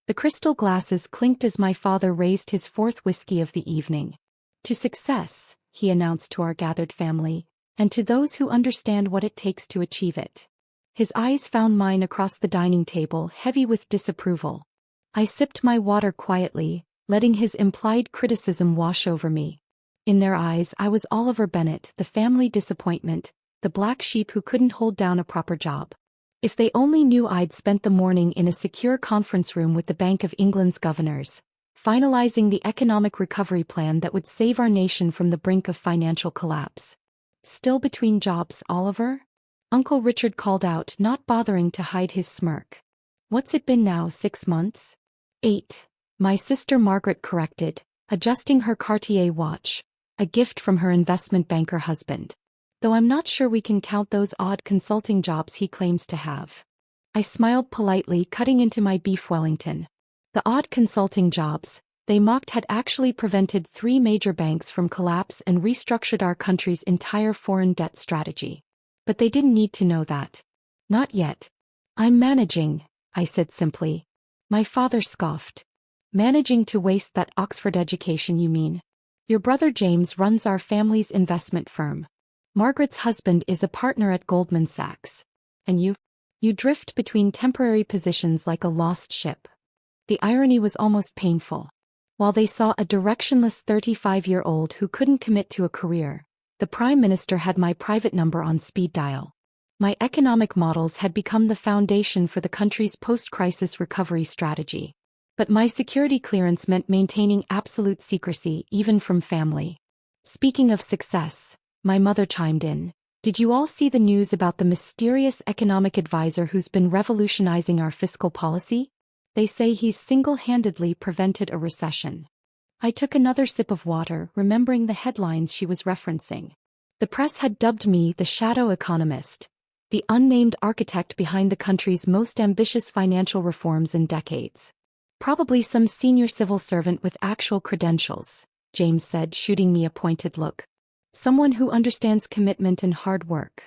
The crystal glasses clinked as my father raised his fourth whiskey of the evening. To success, he announced to our gathered family, and to those who understand what it takes to achieve it. His eyes found mine across the dining table, heavy with disapproval. I sipped my water quietly, letting his implied criticism wash over me. In their eyes, I was Oliver Bennett, the family disappointment, the black sheep who couldn't hold down a proper job. If they only knew I'd spent the morning in a secure conference room with the Bank of England's governors, finalizing the economic recovery plan that would save our nation from the brink of financial collapse. Still between jobs, Oliver? Uncle Richard called out, not bothering to hide his smirk. What's it been now, 6 months? 8. My sister Margaret corrected, adjusting her Cartier watch, a gift from her investment banker husband. Though I'm not sure we can count those odd consulting jobs he claims to have. I smiled politely, cutting into my beef Wellington. The odd consulting jobs, they mocked, had actually prevented 3 major banks from collapse and restructured our country's entire foreign debt strategy. But they didn't need to know that. Not yet. I'm managing, I said simply. My father scoffed. Managing to waste that Oxford education, you mean? Your brother James runs our family's investment firm. Margaret's husband is a partner at Goldman Sachs. And you drift between temporary positions like a lost ship. The irony was almost painful. While they saw a directionless 35-year-old who couldn't commit to a career, the Prime Minister had my private number on speed dial. My economic models had become the foundation for the country's post-crisis recovery strategy. But my security clearance meant maintaining absolute secrecy, even from family. Speaking of success, my mother chimed in. Did you all see the news about the mysterious economic advisor who's been revolutionizing our fiscal policy? They say he's single-handedly prevented a recession. I took another sip of water, remembering the headlines she was referencing. The press had dubbed me the shadow economist, the unnamed architect behind the country's most ambitious financial reforms in decades. Probably some senior civil servant with actual credentials, James said, shooting me a pointed look. Someone who understands commitment and hard work.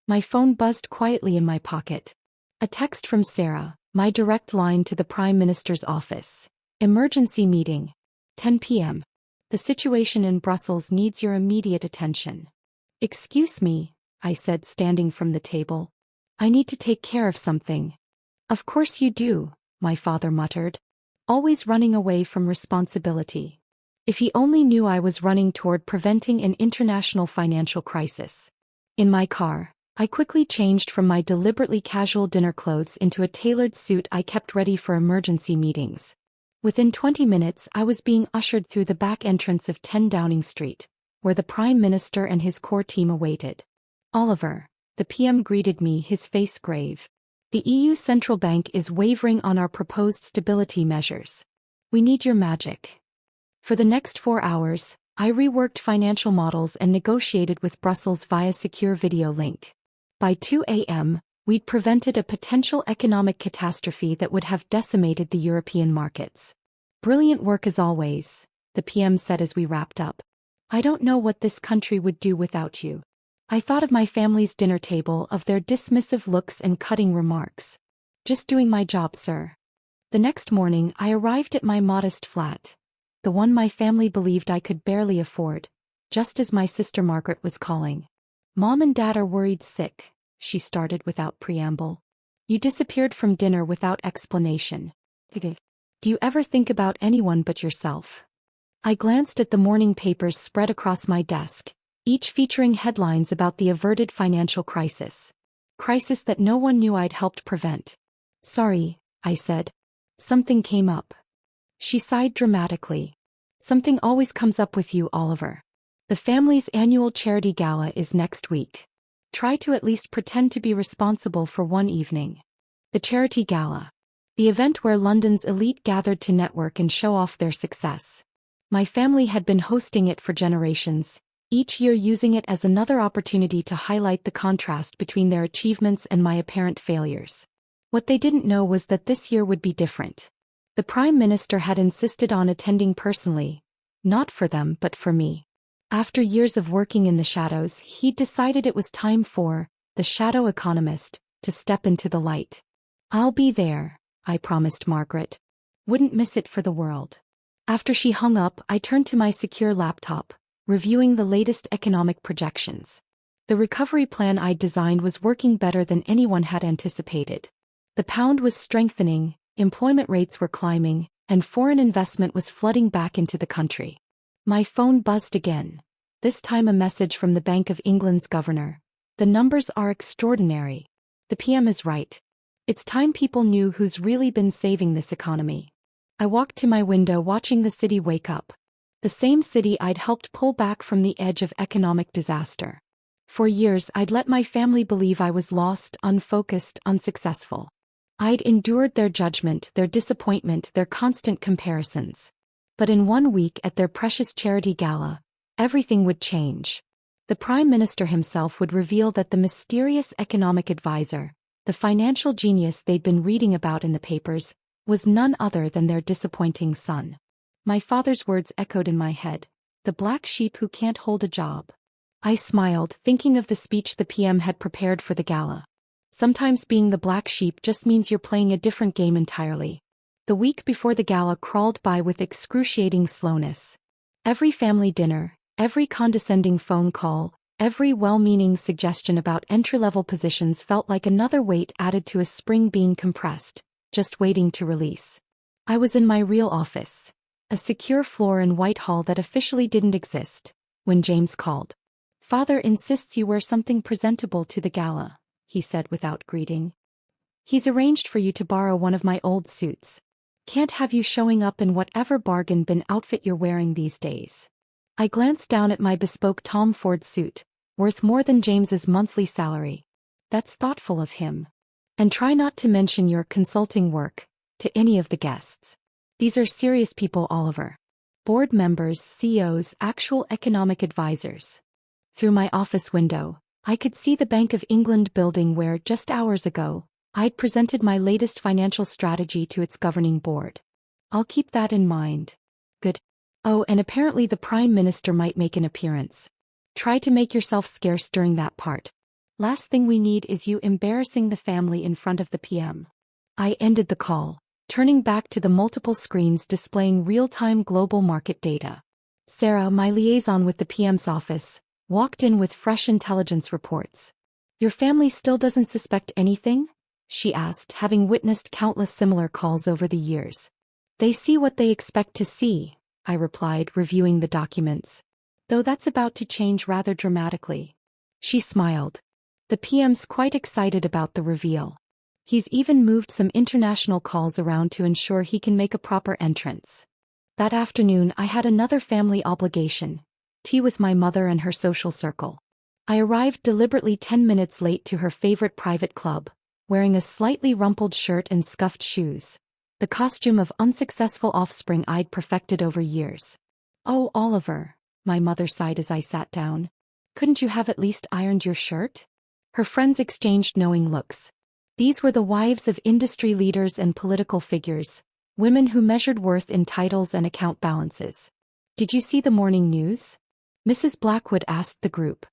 My phone buzzed quietly in my pocket. A text from Sarah, my direct line to the Prime Minister's office. Emergency meeting. 10 p.m. The situation in Brussels needs your immediate attention. Excuse me, I said, standing from the table. I need to take care of something. Of course you do, my father muttered. Always running away from responsibility. If he only knew I was running toward preventing an international financial crisis. In my car, I quickly changed from my deliberately casual dinner clothes into a tailored suit I kept ready for emergency meetings. Within 20 minutes, I was being ushered through the back entrance of 10 Downing Street, where the Prime Minister and his core team awaited. Oliver, the PM greeted me, his face grave. The EU Central Bank is wavering on our proposed stability measures. We need your magic. For the next 4 hours, I reworked financial models and negotiated with Brussels via secure video link. By 2 a.m., we'd prevented a potential economic catastrophe that would have decimated the European markets. Brilliant work as always, the PM said as we wrapped up. I don't know what this country would do without you. I thought of my family's dinner table, of their dismissive looks and cutting remarks. Just doing my job, sir. The next morning, I arrived at my modest flat. The one my family believed I could barely afford, just as my sister Margaret was calling. Mom and Dad are worried sick, she started without preamble. You disappeared from dinner without explanation. Do you ever think about anyone but yourself? I glanced at the morning papers spread across my desk, each featuring headlines about the averted financial crisis. Crisis that no one knew I'd helped prevent. Sorry, I said. Something came up. She sighed dramatically. Something always comes up with you, Oliver. The family's annual charity gala is next week. Try to at least pretend to be responsible for one evening. The charity gala. The event where London's elite gathered to network and show off their success. My family had been hosting it for generations, each year using it as another opportunity to highlight the contrast between their achievements and my apparent failures. What they didn't know was that this year would be different. The Prime Minister had insisted on attending personally, not for them but for me. After years of working in the shadows, he'd decided it was time for the shadow economist to step into the light. I'll be there, I promised Margaret. Wouldn't miss it for the world. After she hung up, I turned to my secure laptop, reviewing the latest economic projections. The recovery plan I'd designed was working better than anyone had anticipated. The pound was strengthening, employment rates were climbing, and foreign investment was flooding back into the country. My phone buzzed again. This time a message from the Bank of England's governor. The numbers are extraordinary. The PM is right. It's time people knew who's really been saving this economy. I walked to my window watching the city wake up. The same city I'd helped pull back from the edge of economic disaster. For years I'd let my family believe I was lost, unfocused, unsuccessful. I'd endured their judgment, their disappointment, their constant comparisons. But in 1 week at their precious charity gala, everything would change. The Prime Minister himself would reveal that the mysterious economic advisor, the financial genius they'd been reading about in the papers, was none other than their disappointing son. My father's words echoed in my head. The black sheep who can't hold a job. I smiled, thinking of the speech the PM had prepared for the gala. Sometimes being the black sheep just means you're playing a different game entirely. The week before the gala crawled by with excruciating slowness. Every family dinner, every condescending phone call, every well-meaning suggestion about entry-level positions felt like another weight added to a spring being compressed, just waiting to release. I was in my real office, a secure floor in Whitehall that officially didn't exist, when James called. "Father insists you wear something presentable to the gala," he said without greeting. "He's arranged for you to borrow one of my old suits. Can't have you showing up in whatever bargain bin outfit you're wearing these days." I glanced down at my bespoke Tom Ford suit, worth more than James's monthly salary. "That's thoughtful of him. And try not to mention your consulting work to any of the guests. These are serious people, Oliver. Board members, CEOs, actual economic advisors." Through my office window, I could see the Bank of England building where, just hours ago, I'd presented my latest financial strategy to its governing board. I'll keep that in mind. Good. Oh, and apparently the Prime Minister might make an appearance. Try to make yourself scarce during that part. Last thing we need is you embarrassing the family in front of the PM. I ended the call, turning back to the multiple screens displaying real-time global market data. Sarah, my liaison with the PM's office, walked in with fresh intelligence reports. "Your family still doesn't suspect anything?" she asked, having witnessed countless similar calls over the years. "They see what they expect to see," I replied, reviewing the documents. "Though that's about to change rather dramatically." She smiled. "The PM's quite excited about the reveal. He's even moved some international calls around to ensure he can make a proper entrance." That afternoon I had another family obligation. Tea with my mother and her social circle. I arrived deliberately 10 minutes late to her favorite private club, wearing a slightly rumpled shirt and scuffed shoes, the costume of unsuccessful offspring I'd perfected over years. "Oh, Oliver," my mother sighed as I sat down. "Couldn't you have at least ironed your shirt?" Her friends exchanged knowing looks. These were the wives of industry leaders and political figures, women who measured worth in titles and account balances. "Did you see the morning news?" Mrs. Blackwood asked the group.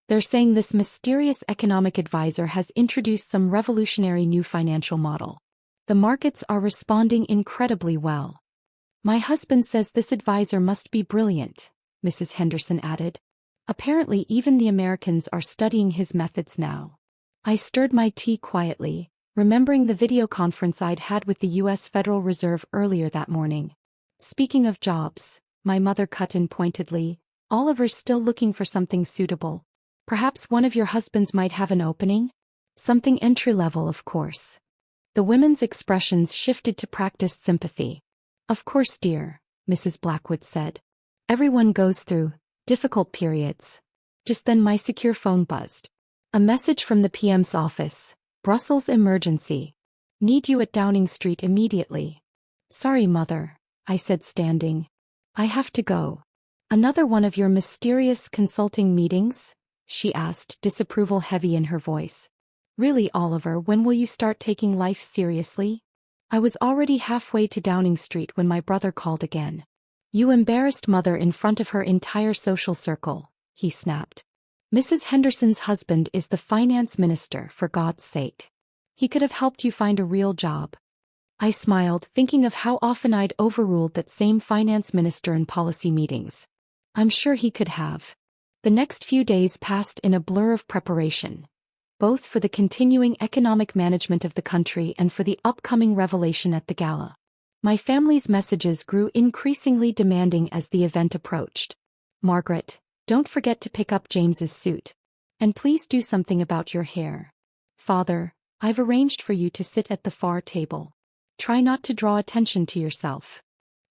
"They're saying this mysterious economic advisor has introduced some revolutionary new financial model. The markets are responding incredibly well." "My husband says this advisor must be brilliant," Mrs. Henderson added. "Apparently even the Americans are studying his methods now." I stirred my tea quietly, remembering the video conference I'd had with the U.S. Federal Reserve earlier that morning. "Speaking of jobs," my mother cut in pointedly, "Oliver's still looking for something suitable. Perhaps one of your husbands might have an opening? Something entry-level, of course." The women's expressions shifted to practiced sympathy. "Of course, dear," Mrs. Blackwood said. "Everyone goes through difficult periods." Just then my secure phone buzzed. A message from the PM's office. "Brussels emergency. Need you at Downing Street immediately." "Sorry, Mother," I said, standing. "I have to go." "Another one of your mysterious consulting meetings?" she asked, disapproval heavy in her voice. "Really, Oliver, when will you start taking life seriously?" I was already halfway to Downing Street when my brother called again. "You embarrassed Mother in front of her entire social circle," he snapped. "Mrs. Henderson's husband is the finance minister, for God's sake. He could have helped you find a real job." I smiled, thinking of how often I'd overruled that same finance minister in policy meetings. I'm sure he could have. The next few days passed in a blur of preparation, both for the continuing economic management of the country and for the upcoming revelation at the gala. My family's messages grew increasingly demanding as the event approached. Margaret, don't forget to pick up James's suit. And please do something about your hair. Father, I've arranged for you to sit at the far table. Try not to draw attention to yourself.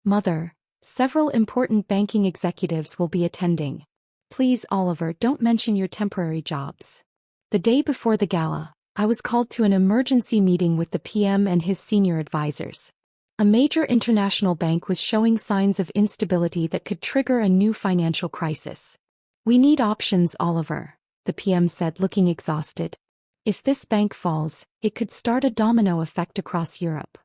Mother, several important banking executives will be attending. Please, Oliver, don't mention your temporary jobs. The day before the gala, I was called to an emergency meeting with the PM and his senior advisors. A major international bank was showing signs of instability that could trigger a new financial crisis. We need options, Oliver, the PM said, looking exhausted. If this bank falls, it could start a domino effect across Europe.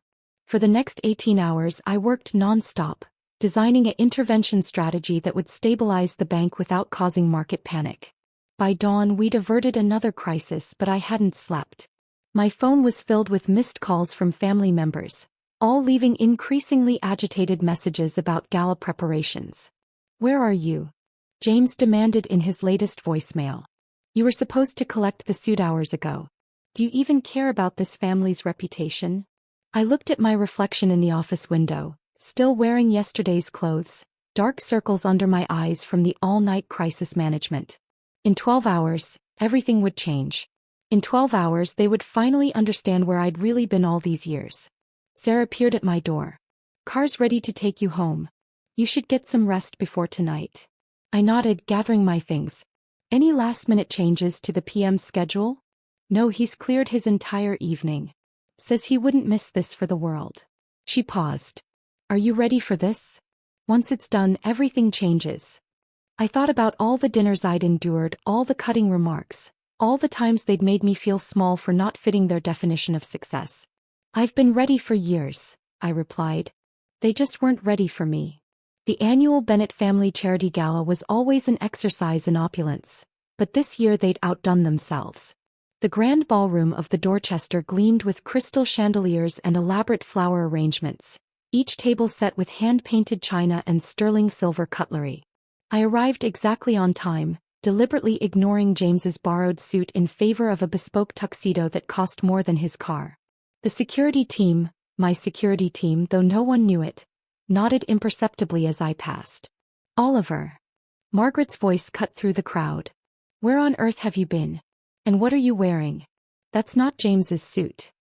For the next 18 hours I worked non-stop, designing an intervention strategy that would stabilize the bank without causing market panic. By dawn we'd averted another crisis, but I hadn't slept. My phone was filled with missed calls from family members, all leaving increasingly agitated messages about gala preparations. Where are you? James demanded in his latest voicemail. You were supposed to collect the suit hours ago. Do you even care about this family's reputation? I looked at my reflection in the office window, still wearing yesterday's clothes, dark circles under my eyes from the all-night crisis management. In 12 hours, everything would change. In 12 hours they would finally understand where I'd really been all these years. Sarah peered at my door. Car's ready to take you home. You should get some rest before tonight. I nodded, gathering my things. Any last-minute changes to the PM's schedule? No, he's cleared his entire evening. Says he wouldn't miss this for the world. She paused. Are you ready for this? Once it's done, everything changes. I thought about all the dinners I'd endured, all the cutting remarks, all the times they'd made me feel small for not fitting their definition of success. I've been ready for years, I replied. They just weren't ready for me. The annual Bennett Family Charity Gala was always an exercise in opulence, but this year they'd outdone themselves. The grand ballroom of the Dorchester gleamed with crystal chandeliers and elaborate flower arrangements, each table set with hand-painted china and sterling silver cutlery. I arrived exactly on time, deliberately ignoring James's borrowed suit in favor of a bespoke tuxedo that cost more than his car. The security team, my security team, though no one knew it, nodded imperceptibly as I passed. Oliver. Margaret's voice cut through the crowd. Where on earth have you been? And what are you wearing? That's not James's suit.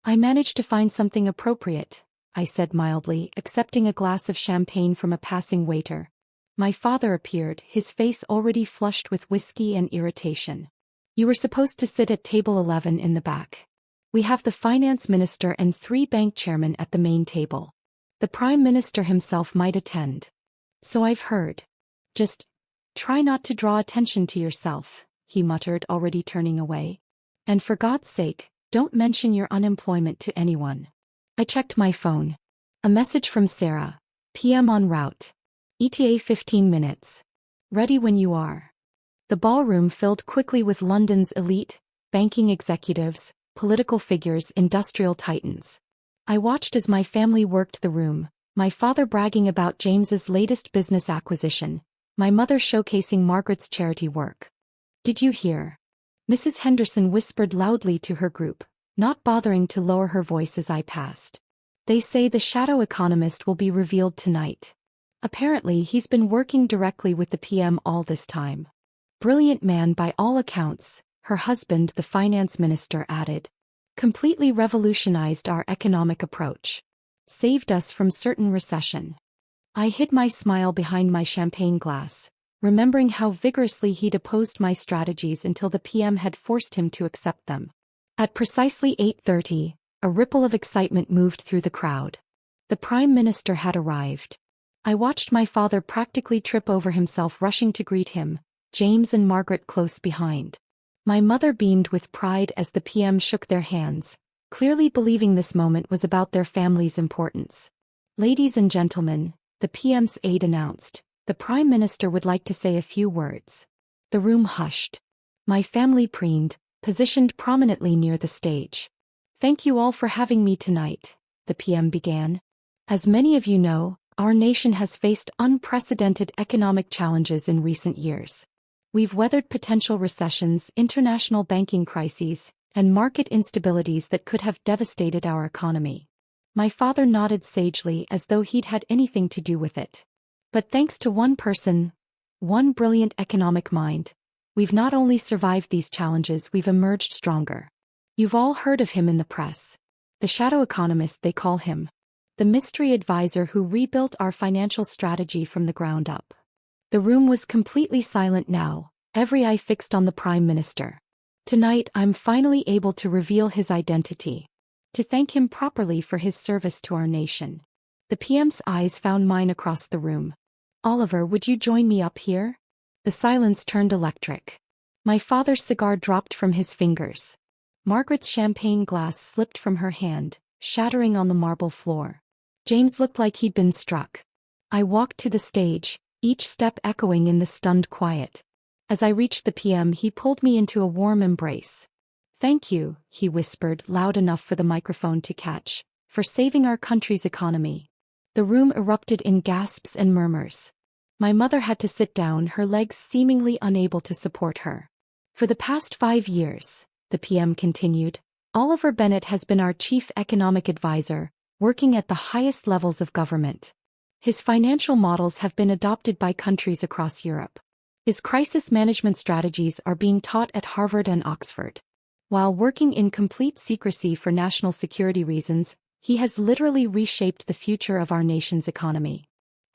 I managed to find something appropriate, I said mildly, accepting a glass of champagne from a passing waiter. My father appeared, his face already flushed with whiskey and irritation. You were supposed to sit at table 11 in the back. We have the finance minister and 3 bank chairmen at the main table. The prime minister himself might attend. So I've heard. Just try not to draw attention to yourself, he muttered, already turning away. And for God's sake, don't mention your unemployment to anyone. I checked my phone. A message from Sarah. PM en route. ETA 15 minutes. Ready when you are. The ballroom filled quickly with London's elite, banking executives, political figures, industrial titans. I watched as my family worked the room, my father bragging about James's latest business acquisition, my mother showcasing Margaret's charity work. Did you hear? Mrs. Henderson whispered loudly to her group, not bothering to lower her voice as I passed. They say the shadow economist will be revealed tonight. Apparently he's been working directly with the PM all this time. Brilliant man by all accounts, her husband, the finance minister, added. Completely revolutionized our economic approach. Saved us from certain recession. I hid my smile behind my champagne glass, remembering how vigorously he'd opposed my strategies until the PM had forced him to accept them. At precisely 8:30, a ripple of excitement moved through the crowd. The Prime Minister had arrived. I watched my father practically trip over himself rushing to greet him, James and Margaret close behind. My mother beamed with pride as the PM shook their hands, clearly believing this moment was about their family's importance. Ladies and gentlemen, the PM's aide announced, the Prime Minister would like to say a few words. The room hushed. My family preened, positioned prominently near the stage. Thank you all for having me tonight. the PM began. As many of you know, our nation has faced unprecedented economic challenges in recent years. We've weathered potential recessions, international banking crises, and market instabilities that could have devastated our economy. My father nodded sagely as though he'd had anything to do with it. But thanks to one person, one brilliant economic mind, we've not only survived these challenges, we've emerged stronger. You've all heard of him in the press. The shadow economist, they call him. The mystery advisor who rebuilt our financial strategy from the ground up. The room was completely silent now, every eye fixed on the Prime Minister. Tonight I'm finally able to reveal his identity. To thank him properly for his service to our nation. The PM's eyes found mine across the room. Oliver, would you join me up here? The silence turned electric. My father's cigar dropped from his fingers. Margaret's champagne glass slipped from her hand, shattering on the marble floor. James looked like he'd been struck. I walked to the stage, each step echoing in the stunned quiet. As I reached the PM, he pulled me into a warm embrace. "Thank you," he whispered, loud enough for the microphone to catch, "for saving our country's economy." The room erupted in gasps and murmurs. My mother had to sit down, her legs seemingly unable to support her. "For the past 5 years," the PM continued, "Oliver Bennett has been our chief economic advisor, working at the highest levels of government. His financial models have been adopted by countries across Europe. His crisis management strategies are being taught at Harvard and Oxford. While working in complete secrecy for national security reasons, he has literally reshaped the future of our nation's economy."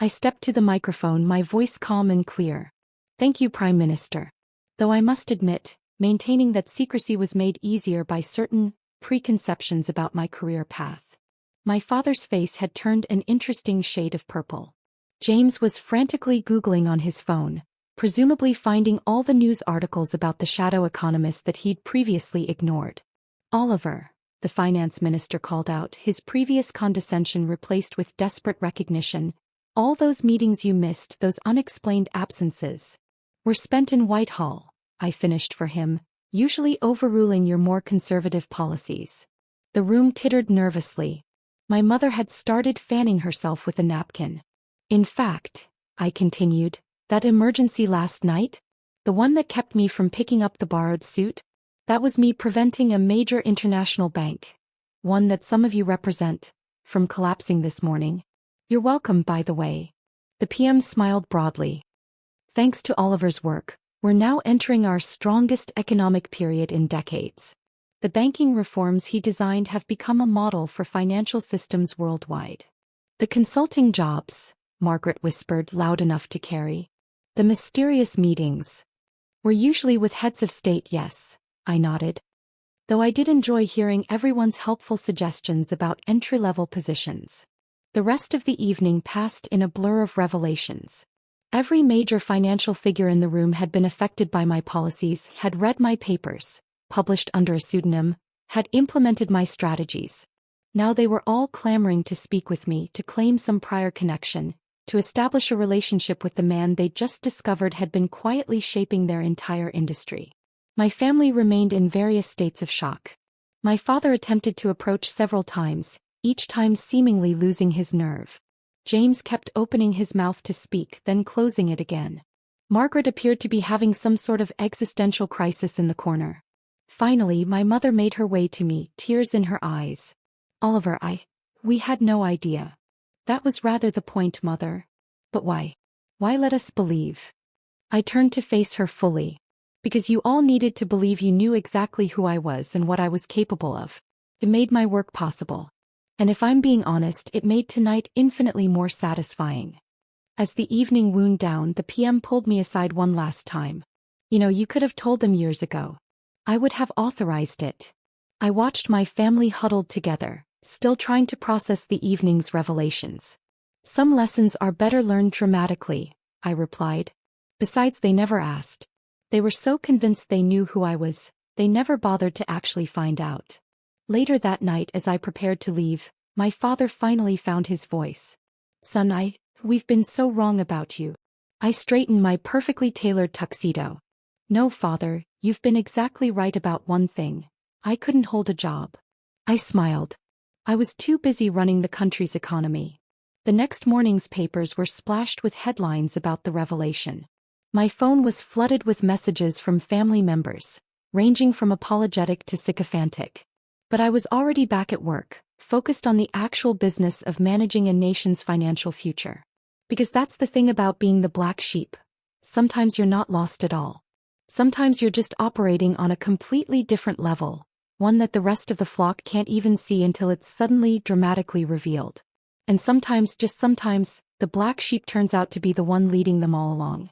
I stepped to the microphone, my voice calm and clear. "Thank you, Prime Minister. Though I must admit, maintaining that secrecy was made easier by certain preconceptions about my career path." My father's face had turned an interesting shade of purple. James was frantically Googling on his phone, presumably finding all the news articles about the shadow economist that he'd previously ignored. "Oliver," the finance minister called out, his previous condescension replaced with desperate recognition, "all those meetings you missed, those unexplained absences, were spent in Whitehall," I finished for him, "usually overruling your more conservative policies." The room tittered nervously. My mother had started fanning herself with a napkin. "In fact," I continued, "that emergency last night? The one that kept me from picking up the borrowed suit? That was me preventing a major international bank, one that some of you represent, from collapsing this morning. You're welcome, by the way." The PM smiled broadly. "Thanks to Oliver's work, we're now entering our strongest economic period in decades. The banking reforms he designed have become a model for financial systems worldwide." "The consulting jobs," Margaret whispered, loud enough to carry. "The mysterious meetings. Were usually with heads of state, yes," I nodded. Though I did enjoy hearing everyone's helpful suggestions about entry-level positions. The rest of the evening passed in a blur of revelations. Every major financial figure in the room had been affected by my policies, had read my papers, published under a pseudonym, had implemented my strategies. Now they were all clamoring to speak with me, to claim some prior connection, to establish a relationship with the man they just discovered had been quietly shaping their entire industry. My family remained in various states of shock. My father attempted to approach several times, each time seemingly losing his nerve. James kept opening his mouth to speak, then closing it again. Margaret appeared to be having some sort of existential crisis in the corner. Finally, my mother made her way to me, tears in her eyes. "Oliver, we had no idea." "That was rather the point, Mother." "But why? Why let us believe?" I turned to face her fully. "Because you all needed to believe you knew exactly who I was and what I was capable of. It made my work possible. And if I'm being honest, it made tonight infinitely more satisfying." As the evening wound down, the PM pulled me aside one last time. "You know, you could have told them years ago. I would have authorized it." I watched my family huddled together, still trying to process the evening's revelations. "Some lessons are better learned dramatically," I replied. "Besides, they never asked. They were so convinced they knew who I was, they never bothered to actually find out." Later that night, as I prepared to leave, my father finally found his voice. "Son, we've been so wrong about you." I straightened my perfectly tailored tuxedo. "No, Father, you've been exactly right about one thing. I couldn't hold a job." I smiled. I was too busy running the country's economy. The next morning's papers were splashed with headlines about the revelation. My phone was flooded with messages from family members, ranging from apologetic to sycophantic. But I was already back at work, focused on the actual business of managing a nation's financial future. Because that's the thing about being the black sheep. Sometimes you're not lost at all. Sometimes you're just operating on a completely different level, one that the rest of the flock can't even see until it's suddenly dramatically revealed. And sometimes, just sometimes, the black sheep turns out to be the one leading them all along.